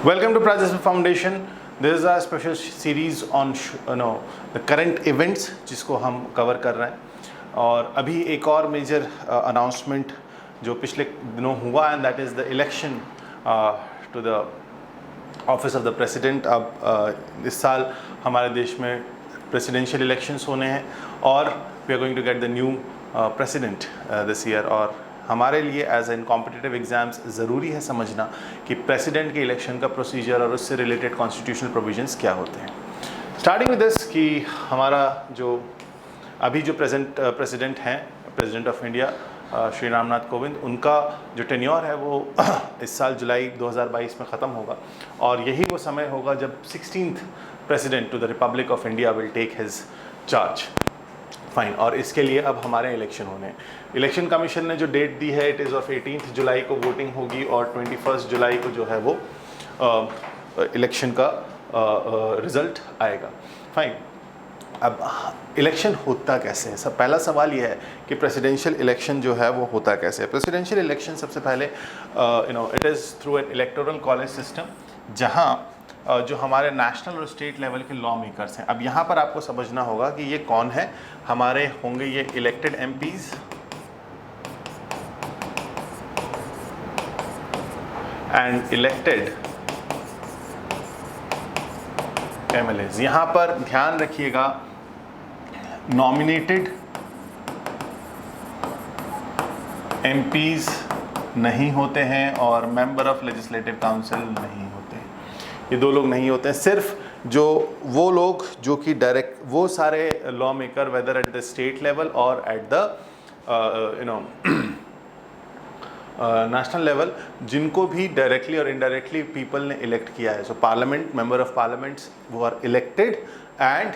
Welcome to Prajasm Foundation. This is our special series on the current events जिसको हम cover कर रहे हैं और अभी एक और मेजर अनाउंसमेंट जो पिछले दिनों हुआ and that is the election to the office of the president. अब इस साल हमारे देश में प्रेसिडेंशियल इलेक्शंस होने हैं और we are going to get the new president this year. और हमारे लिए एज एन कॉम्पिटिटिव एग्ज़ाम्स ज़रूरी है समझना कि प्रेसिडेंट के इलेक्शन का प्रोसीजर और उससे रिलेटेड कॉन्स्टिट्यूशनल प्रोविजंस क्या होते हैं। स्टार्टिंग विद दिस कि हमारा जो अभी जो प्रेसिडेंट हैं, president of India Shri Ramnath Kovind, उनका जो टेन्योर है वो इस साल जुलाई 2022 में ख़त्म होगा और यही वो समय होगा जब 16th president to the republic of India will take his charge. Fine. और इसके लिए अब हमारे इलेक्शन होने हैं। इलेक्शन कमीशन ने जो डेट दी है इट इज़ ऑफ 18 जुलाई को वोटिंग होगी और 21 जुलाई को जो है वो इलेक्शन का रिज़ल्ट आएगा। फाइन। अब इलेक्शन होता कैसे है? सब पहला सवाल ये है कि प्रेसिडेंशियल इलेक्शन जो है वो होता कैसे है। प्रेसिडेंशियल इलेक्शन सबसे पहले it is through an electoral college system, जहाँ जो हमारे नेशनल और स्टेट लेवल के लॉ मेकर्स हैं। अब यहाँ पर आपको समझना होगा कि ये कौन है। हमारे होंगे ये elected MPs and elected MLAs. यहाँ पर ध्यान रखिएगा, नॉमिनेटेड एमपीज नहीं होते हैं और मेंबर ऑफ लेजिस्लेटिव काउंसिल नहीं होते हैं। ये दो लोग नहीं होते हैं। सिर्फ जो वो लोग जो कि डायरेक्ट, वो सारे law maker whether at the state level और एट द नेशनल लेवल, जिनको भी डायरेक्टली और इनडायरेक्टली पीपल ने इलेक्ट किया है। So parliament, member of parliaments वो are elected and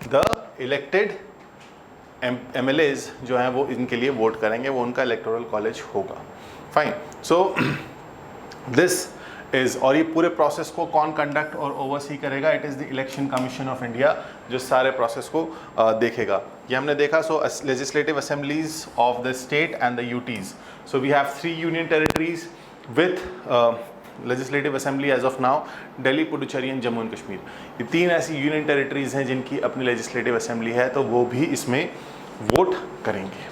the elected MLAs जो हैं वो इनके लिए वोट करेंगे, वो उनका इलेक्टोरल कॉलेज होगा। फाइन। सो दिस इज़, और ये पूरे प्रोसेस को कौन कंडक्ट और ओवरसी करेगा? It is the election commission of India जो सारे प्रोसेस को देखेगा। ये हमने देखा। So legislative assemblies of the state and the UTs. So we have 3 union territories with legislative assembly as of now, Delhi, Puducherry and Jammu and Kashmir. ये 3 ऐसी यूनियन टेरिटरीज हैं जिनकी अपनी लेजिस्लेटिव असेंबली है, तो वो भी इसमें वोट करेंगे।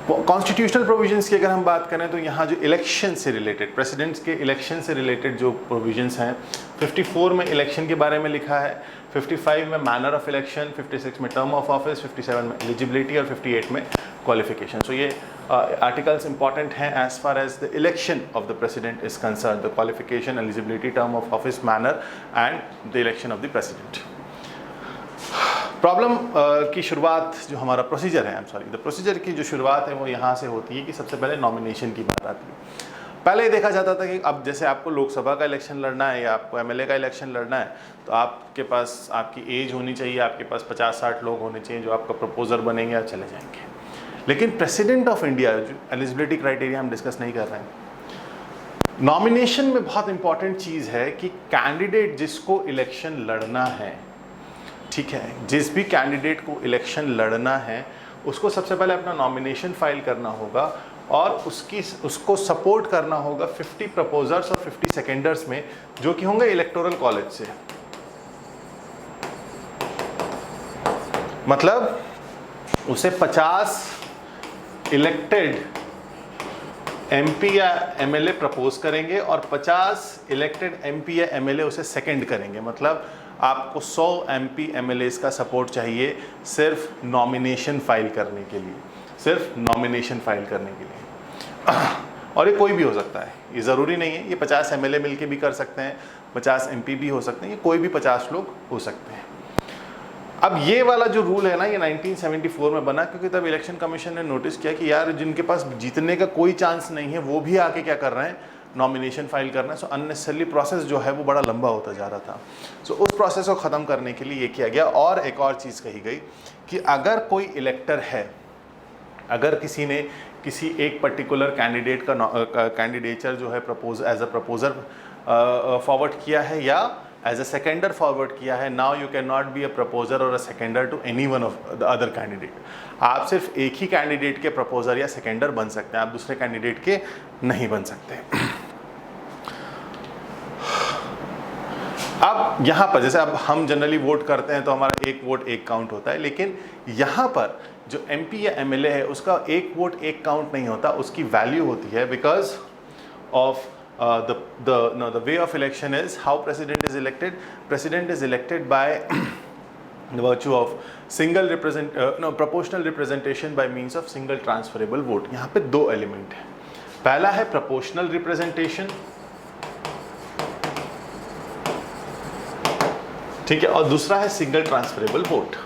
कॉन्स्टिट्यूशनल प्रोविजंस की अगर हम बात करें तो यहाँ जो इलेक्शन से रिलेटेड, प्रेसिडेंट्स के इलेक्शन से रिलेटेड जो प्रोविजंस हैं, 54 में इलेक्शन के बारे में लिखा है, 55 में मैनर ऑफ इलेक्शन, 56 में टर्म ऑफ ऑफिस, 57 में एलिजिबिलिटी और 58 में क्वालिफिकेशन। सो ये आर्टिकल्स इंपॉर्टेंट हैं as far as the election of the president is concern, the qualification, eligibility, term of office, manner and the election of the president. Problem की शुरुआत जो हमारा procedure है, द प्रोसीजर की जो शुरुआत है वो यहाँ से होती है कि सबसे पहले नॉमिनेशन की बात आती है। पहले ये देखा जाता था कि अब जैसे आपको लोकसभा का इलेक्शन लड़ना है या आपको एमएलए का इलेक्शन लड़ना है तो आपके पास आपकी एज होनी चाहिए, आपके पास 50-60 लोग होने चाहिए जो आपका प्रपोजर बनेंगे और चले जाएंगे। लेकिन प्रेसिडेंट ऑफ इंडिया जो एलिजिबिलिटी क्राइटेरिया हम डिस्कस नहीं कर रहे हैं। नॉमिनेशन में बहुत इंपॉर्टेंट चीज़ है कि कैंडिडेट जिसको इलेक्शन लड़ना है, ठीक है, जिस भी कैंडिडेट को इलेक्शन लड़ना है उसको सबसे पहले अपना नॉमिनेशन फाइल करना होगा और उसको सपोर्ट करना होगा 50 प्रपोजर्स और 50 सेकेंडर्स में, जो कि होंगे इलेक्टोरल कॉलेज से। मतलब उसे 50 इलेक्टेड एमपी या एमएलए प्रपोज करेंगे और 50 इलेक्टेड एमपी या एमएलए उसे सेकेंड करेंगे। मतलब आपको 100 एमपी एमएलएस का सपोर्ट चाहिए सिर्फ नॉमिनेशन फाइल करने के लिए, सिर्फ नॉमिनेशन फाइल करने के लिए। और ये कोई भी हो सकता है, ये ज़रूरी नहीं है। ये 50 एमएलए मिलके भी कर सकते हैं, 50 एमपी भी हो सकते हैं, ये कोई भी 50 लोग हो सकते हैं। अब ये वाला जो रूल है ना, ये 1974 में बना क्योंकि तब इलेक्शन कमीशन ने नोटिस किया कि यार जिनके पास जीतने का कोई चांस नहीं है वो भी आके क्या कर रहे हैं, नॉमिनेशन फाइल करना है। सो अननेसेसरली प्रोसेस जो है वो बड़ा लंबा होता जा रहा था। सो उस प्रोसेस को ख़त्म करने के लिए ये किया गया। और एक और चीज़ कही गई कि अगर कोई इलेक्टर है, अगर किसी ने किसी एक पर्टिकुलर कैंडिडेट का कैंडिडेचर जो है एज अ प्रपोजर फॉरवर्ड किया है या एज अ सेकेंडर फॉरवर्ड किया है, now you can not be a proposer और a seconder to any one of the other candidate. आप सिर्फ एक ही कैंडिडेट के प्रपोजर या सेकेंडर बन सकते हैं, आप दूसरे कैंडिडेट के नहीं बन सकते। अब यहाँ पर जैसे अब हम जनरली वोट करते हैं तो हमारा एक वोट एक काउंट होता है, लेकिन यहाँ पर जो एमपी या एमएलए है उसका एक वोट एक काउंट नहीं होता, उसकी वैल्यू होती है because of the way of election is how president is elected. President is elected by the virtue of proportional representation by means of single transferable vote. यहाँ पे दो एलिमेंट है, पहला है proportional representation, ठीक है, और दूसरा है single transferable vote.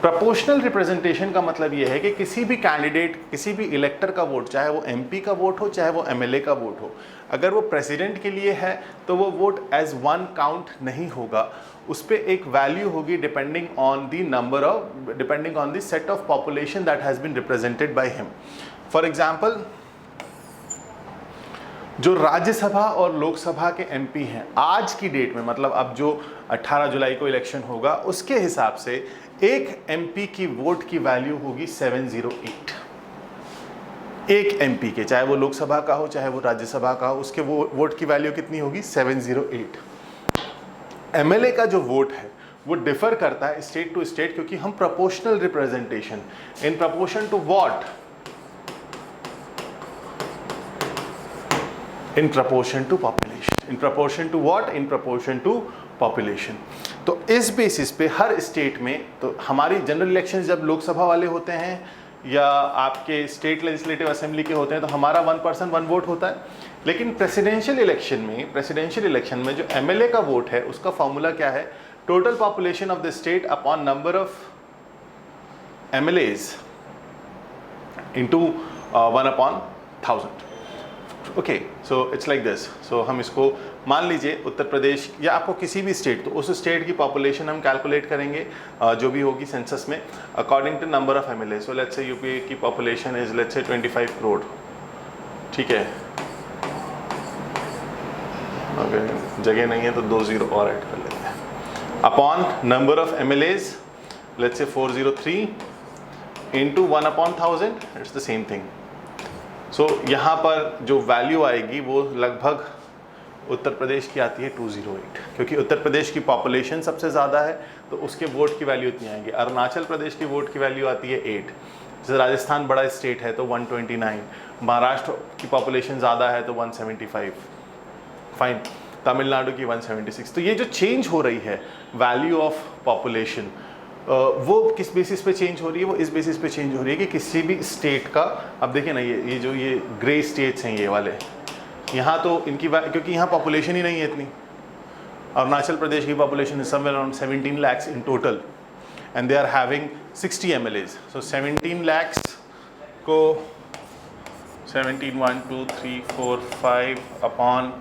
Proportional representation का मतलब यह है कि किसी भी कैंडिडेट, किसी भी इलेक्टर का वोट, चाहे वो एमपी का वोट हो चाहे वो एमएलए का वोट हो, अगर वो प्रेसिडेंट के लिए है तो वो वोट एज वन काउंट नहीं होगा, उस पर एक वैल्यू होगी depending on the set of population that has been represented by him. For example, जो राज्यसभा और लोकसभा के एमपी हैं आज की डेट में, मतलब अब जो 18 जुलाई को इलेक्शन होगा उसके हिसाब से एक एमपी की वोट की वैल्यू होगी 708। एक एमपी के, चाहे वो लोकसभा का हो चाहे वो राज्यसभा का हो, उसके वो वोट की वैल्यू कितनी होगी? 708। एमएलए का जो वोट है वो डिफर करता है स्टेट टू स्टेट, क्योंकि हम proportional representation in proportion to what? In proportion to population. In proportion to what? In proportion to population. तो इस बेसिस पे हर स्टेट में, तो हमारी जनरल इलेक्शन जब लोकसभा वाले होते हैं या आपके स्टेट लेजिस्लेटिव असेंबली के होते हैं तो हमारा 1 पर्सन 1 वोट होता है, लेकिन प्रेसिडेंशियल इलेक्शन में जो एमएलए का वोट है उसका फॉर्मूला क्या है? Total population of the state upon number of MLAs into 1/1000। Okay, so it's like this. So हम इसको मान लीजिए उत्तर प्रदेश या आपको किसी भी स्टेट, तो उस स्टेट की पॉपुलेशन हम कैलकुलेट करेंगे जो भी होगी सेंसस में according to number of MLA. So let's say UP की population is let's say 25 crore, ठीक है। अगर जगह नहीं है तो 2 0 और ऐड कर लेते हैं, upon number of MLAs let's say 403 into 1/1000, it's the same thing. So यहाँ पर जो वैल्यू आएगी वो लगभग उत्तर प्रदेश की आती है 208, क्योंकि उत्तर प्रदेश की पॉपुलेशन सबसे ज़्यादा है तो उसके वोट की वैल्यू इतनी आएगी। अरुणाचल प्रदेश की वोट की वैल्यू आती है 8, जैसे राजस्थान बड़ा स्टेट है तो 129, महाराष्ट्र की पॉपुलेशन ज़्यादा है तो 175, फाइन, तमिलनाडु की 176। तो ये जो चेंज हो रही है वैल्यू ऑफ पॉपुलेशन, वो किस बेसिस पे चेंज हो रही है? वो इस बेसिस पे चेंज हो रही है कि किसी भी स्टेट का, अब देखिए ना ये जो ये ग्रे स्टेट्स हैं ये वाले, यहाँ तो इनकी क्योंकि यहाँ पॉपुलेशन ही नहीं है इतनी। अरुणाचल प्रदेश की population is somewhere around 17 lakhs in total and they are having 60 MLAs। So 17 lakhs को 17 1 2 3 4 5 अपॉन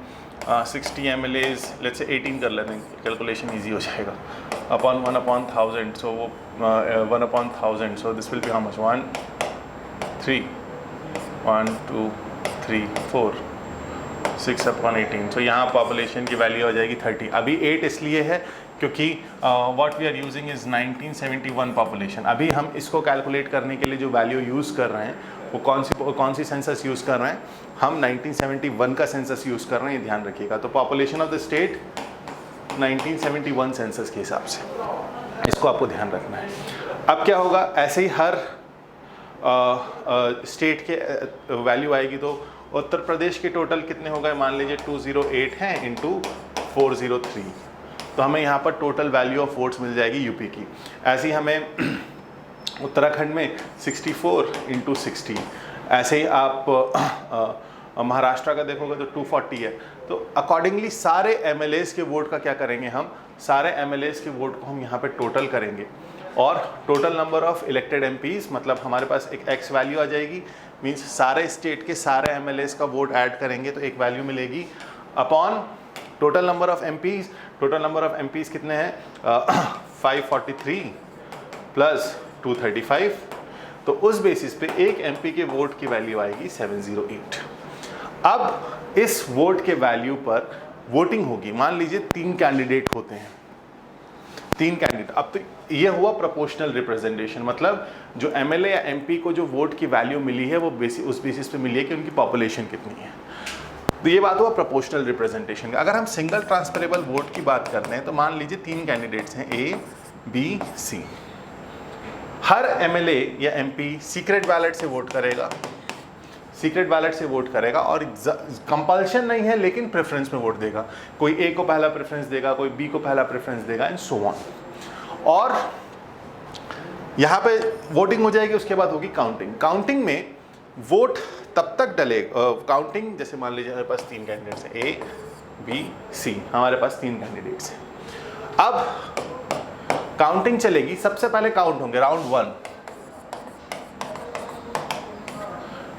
60 MLAs, लेट्स से 18 कर लेते हैं, कैलकुलेशन ईजी हो जाएगा, अपॉन 1/1000। सो वो 1/1000, so this will be how much? 1 3 1 2 3 4 6/18। सो यहाँ पॉपुलेशन की वैल्यू हो जाएगी 30। अभी 8 इसलिए है क्योंकि what we are using is 1971 population. अभी हम इसको कैलकुलेट करने के लिए जो वैल्यू यूज़ कर रहे हैं वो कौन सी सेंसस यूज़ कर रहे हैं? हम 1971 का सेंसस यूज़ कर रहे हैं, ध्यान रखिएगा। तो population of the state 1971 census के हिसाब से, इसको आपको ध्यान रखना है। अब क्या होगा, ऐसे ही हर स्टेट के वैल्यू आएगी। तो उत्तर प्रदेश के टोटल कितने हो गए? मान लीजिए 208 हैं इंटू 403, तो हमें यहाँ पर टोटल वैल्यू ऑफ वोट्स मिल जाएगी यूपी की। ऐसे ही हमें उत्तराखंड में 64 इंटू 60, ऐसे ही आप महाराष्ट्र का देखोगे तो 240 है। तो अकॉर्डिंगली सारे एमएलएज के वोट का क्या करेंगे हम? सारे एमएलएज के वोट को हम यहाँ पे टोटल करेंगे और total number of elected MPs, मतलब हमारे पास एक एक्स वैल्यू आ जाएगी, मींस सारे स्टेट के सारे एमएलएज का वोट ऐड करेंगे तो एक वैल्यू मिलेगी, upon total number of MPs. Total number of MPs कितने हैं? 543 प्लस 235। तो उस बेसिस पे एक एमपी के वोट की वैल्यू आएगी 708। अब इस वोट के वैल्यू पर वोटिंग होगी। मान लीजिए 3 कैंडिडेट होते हैं, 3 कैंडिडेट। अब तो ये हुआ प्रोपोर्शनल रिप्रेजेंटेशन, मतलब जो एमएलए या एमपी को जो वोट की वैल्यू मिली है वो उस बेसिस पे मिली है कि उनकी पॉपुलेशन कितनी है। तो ये बात हुआ प्रोपोर्शनल रिप्रेजेंटेशन का। अगर हम सिंगल ट्रांसफरेबल वोट की बात करते हैं तो मान लीजिए 3 कैंडिडेट्स हैं, A, B, C। Her MLA या एमपी सीक्रेट बैलेट से वोट करेगा, सीक्रेट बैलेट से वोट करेगा, और कंपल्शन नहीं है लेकिन प्रेफरेंस में वोट देगा। कोई ए को पहला प्रेफरेंस देगा, कोई बी को पहला प्रेफरेंस देगा, एंड सो ऑन। और यहाँ पे वोटिंग हो जाएगी, उसके बाद होगी काउंटिंग। काउंटिंग में वोट तब तक डलेगा, काउंटिंग जैसे मान लीजिए हमारे पास 3 कैंडिडेट्स हैं, ए, बी, सी, हमारे पास 3 कैंडिडेट्स हैं। अब काउंटिंग चलेगी, सबसे पहले काउंट होंगे राउंड 1।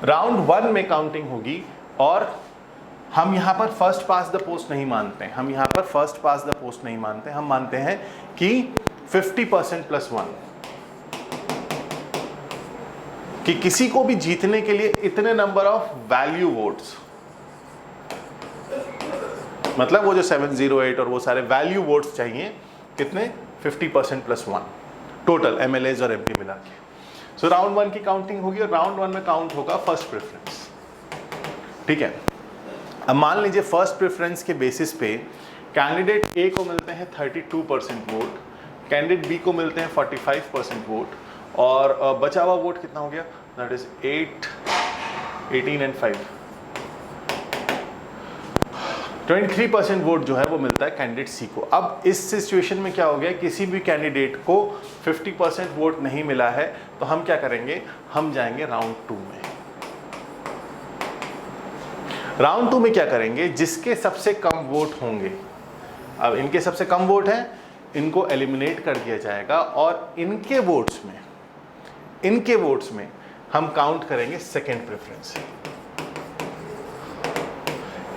राउंड 1 में काउंटिंग होगी, और हम यहाँ पर फर्स्ट पास द पोस्ट नहीं मानते हैं, हम यहाँ पर फर्स्ट पास द पोस्ट नहीं मानते, हम मानते हैं कि 50% + 1, कि किसी को भी जीतने के लिए इतने नंबर ऑफ वैल्यू वोट्स, मतलब वो जो 708 और वो सारे वैल्यू वोट्स चाहिए, कितने, 50% + 1 टोटल एमएलएज और एमपी मिला के। सो राउंड 1 की काउंटिंग होगी, और राउंड 1 में काउंट होगा फर्स्ट प्रेफरेंस। ठीक है, अब मान लीजिए फर्स्ट प्रेफरेंस के बेसिस पे कैंडिडेट ए को मिलते हैं 32% वोट, कैंडिडेट बी को मिलते हैं 45% वोट, और बचा हुआ वोट कितना हो गया, दैट इज 8, 18 एंड 5, 23% वोट जो है वो मिलता है कैंडिडेट सी को। अब इस सिचुएशन में क्या हो गया, किसी भी कैंडिडेट को 50% वोट नहीं मिला है, तो हम क्या करेंगे, हम जाएंगे राउंड 2 में। राउंड 2 में क्या करेंगे, जिसके सबसे कम वोट होंगे, अब इनके सबसे कम वोट हैं, इनको एलिमिनेट कर दिया जाएगा, और इनके वोट्स में हम काउंट करेंगे सेकेंड प्रेफरेंस।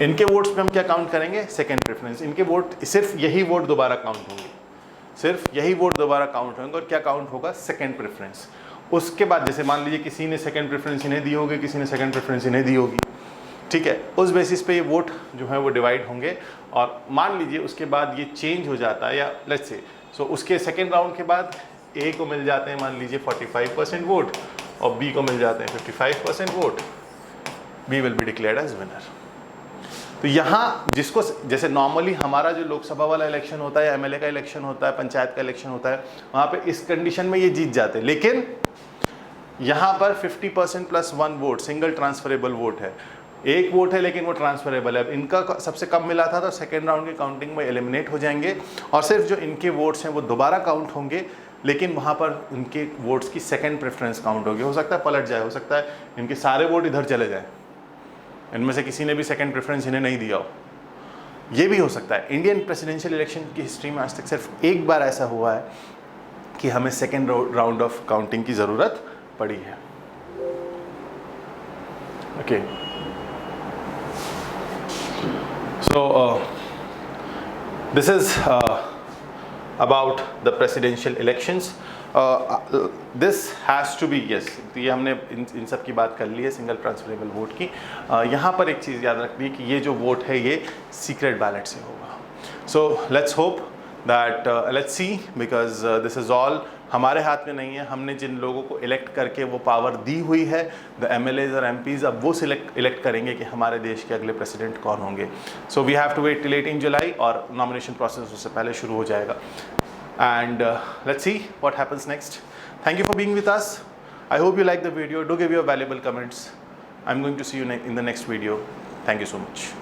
इनके वोट्स में हम क्या काउंट करेंगे, सेकेंड प्रेफरेंस। इनके वोट, सिर्फ यही वोट दोबारा काउंट होंगे, सिर्फ यही वोट दोबारा काउंट होंगे, और क्या काउंट होगा, सेकेंड प्रेफरेंस। उसके बाद जैसे मान लीजिए किसी ने सेकेंड प्रेफरेंस इन्हें दी होगी, किसी ने सेकेंड प्रेफरेंस इन्हें दी होगी, ठीक है, उस बेसिस पे ये वोट जो है वो डिवाइड होंगे। और मान लीजिए उसके बाद ये चेंज हो जाता है, या लेट्स से, सो उसके सेकेंड राउंड के बाद ए को मिल जाते हैं मान लीजिए 45% वोट, और बी को मिल जाते हैं 55% vote, B will be declared as winner. तो यहाँ जिसको, जैसे नॉर्मली हमारा जो लोकसभा वाला इलेक्शन होता है, एमएलए का इलेक्शन होता है, पंचायत का इलेक्शन होता है, वहाँ पे इस कंडीशन में ये जीत जाते हैं, लेकिन यहाँ पर 50% + 1 वोट सिंगल ट्रांसफरेबल वोट है, एक वोट है लेकिन वो ट्रांसफरेबल है। अब इनका सबसे कम मिला था, तो सेकेंड राउंड की काउंटिंग में एलिमिनेट हो जाएंगे, और सिर्फ जो इनके वोट्स हैं वो दोबारा काउंट होंगे, लेकिन वहाँ पर उनके वोट्स की सेकेंड प्रेफरेंस काउंट होगी। हो सकता है पलट जाए, हो सकता है इनके सारे वोट इधर चले जाए, इनमें से किसी ने भी सेकेंड प्रेफरेंस इन्हें नहीं दिया हो, ये भी हो सकता है। इंडियन प्रेसिडेंशियल इलेक्शन की हिस्ट्री में आज तक सिर्फ एक बार ऐसा हुआ है कि हमें सेकेंड राउंड ऑफ काउंटिंग की ज़रूरत पड़ी है। Okay, so this is about the presidential elections. This has to be, yes, तो ये हमने इन सब की बात कर ली है सिंगल ट्रांसफरेबल वोट की। यहाँ पर एक चीज़ याद रखनी है कि ये जो वोट है ये सीक्रेट बैलेट से होगा। So let's hope that, let's see, because this is all हमारे हाथ में नहीं है। हमने जिन लोगों को इलेक्ट करके वो पावर दी हुई है, द एमएलएज और एमपीज, अब वो इलेक्ट करेंगे कि हमारे देश के अगले प्रेसिडेंट कौन होंगे। So we have to wait till 18 July, और नॉमिनेशन प्रोसेस उससे पहले शुरू हो जाएगा। And let's see what happens next. Thank you for being with us. I hope you like the video. Do give your valuable comments. I'm going to see you in the next video. Thank you so much.